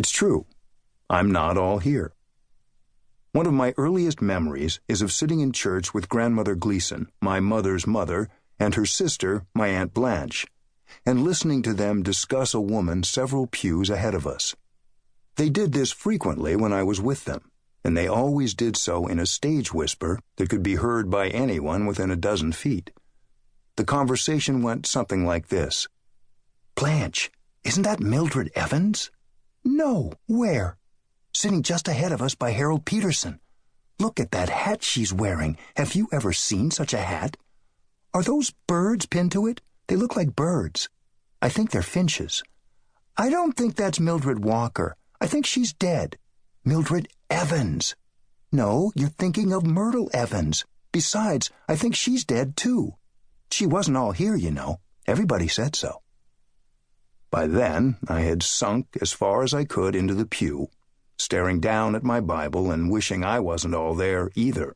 It's true. I'm not all here. One of my earliest memories is of sitting in church with Grandmother Gleason, my mother's mother, and her sister, my Aunt Blanche, and listening to them discuss a woman several pews ahead of us. They did this frequently when I was with them, and they always did so in a stage whisper that could be heard by anyone within a dozen feet. The conversation went something like this. "Blanche, isn't that Mildred Evans?" "No, where?" "Sitting just ahead of us by Harold Peterson. Look at that hat she's wearing. Have you ever seen such a hat? Are those birds pinned to it? They look like birds. I think they're finches. I don't think that's Mildred Walker. I think she's dead. Mildred Evans. No, you're thinking of Myrtle Evans. Besides, I think she's dead too. She wasn't all here, you know. Everybody said so." By then, I had sunk as far as I could into the pew, staring down at my Bible and wishing I wasn't all there either.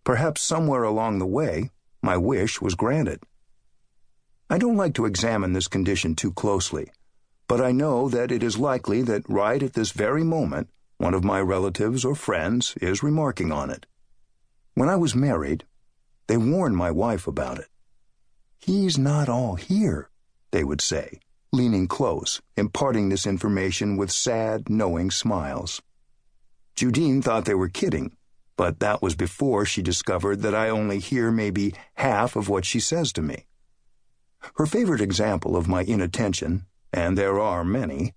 Perhaps somewhere along the way, my wish was granted. I don't like to examine this condition too closely, but I know that it is likely that right at this very moment, one of my relatives or friends is remarking on it. When I was married, they warned my wife about it. "He's not all here," they would say, leaning close, imparting this information with sad, knowing smiles. Judine thought they were kidding, but that was before she discovered that I only hear maybe half of what she says to me. Her favorite example of my inattention, and there are many,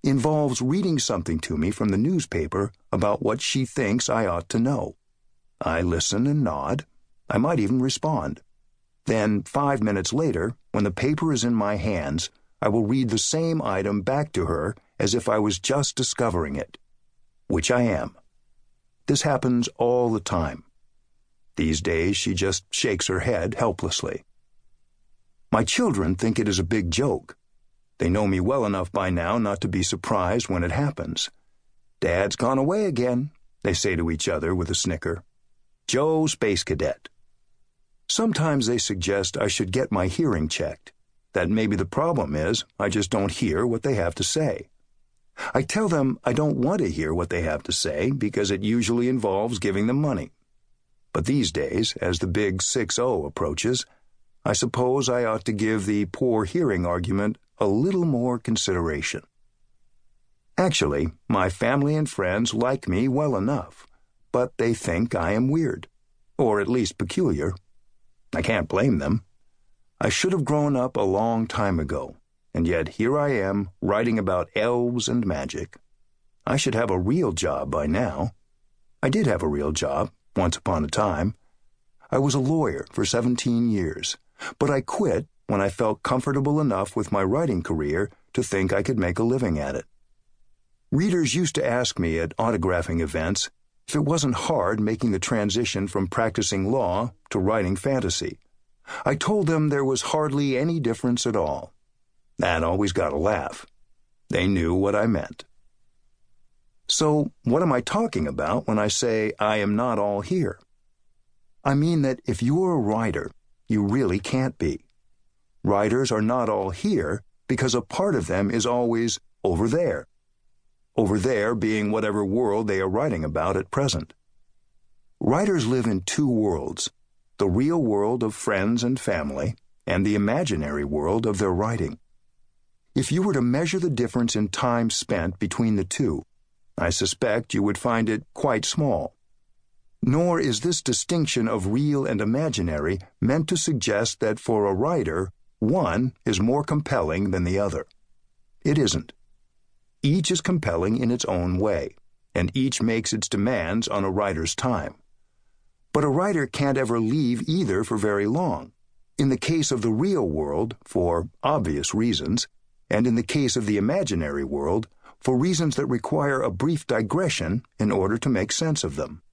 involves reading something to me from the newspaper about what she thinks I ought to know. I listen and nod. I might even respond. Then, 5 minutes later, when the paper is in my hands, I will read the same item back to her as if I was just discovering it, which I am. This happens all the time. These days, she just shakes her head helplessly. My children think it is a big joke. They know me well enough by now not to be surprised when it happens. "Dad's gone away again," they say to each other with a snicker. "Joe, Space Cadet." Sometimes they suggest I should get my hearing checked, that maybe the problem is I just don't hear what they have to say. I tell them I don't want to hear what they have to say because it usually involves giving them money. But these days, as the big 6-0 approaches, I suppose I ought to give the poor hearing argument a little more consideration. Actually, my family and friends like me well enough, but they think I am weird, or at least peculiar. I can't blame them. I should have grown up a long time ago, and yet here I am writing about elves and magic. I should have a real job by now. I did have a real job, once upon a time. I was a lawyer for 17 years, but I quit when I felt comfortable enough with my writing career to think I could make a living at it. Readers used to ask me at autographing events if it wasn't hard making the transition from practicing law to writing fantasy. I told them there was hardly any difference at all. That always got a laugh. They knew what I meant. So, what am I talking about when I say I am not all here? I mean that if you're a writer, you really can't be. Writers are not all here because a part of them is always over there. Over there being whatever world they are writing about at present. Writers live in two worlds, the real world of friends and family, and the imaginary world of their writing. If you were to measure the difference in time spent between the two, I suspect you would find it quite small. Nor is this distinction of real and imaginary meant to suggest that for a writer, one is more compelling than the other. It isn't. Each is compelling in its own way, and each makes its demands on a writer's time. But a writer can't ever leave either for very long. In the case of the real world, for obvious reasons, and in the case of the imaginary world, for reasons that require a brief digression in order to make sense of them.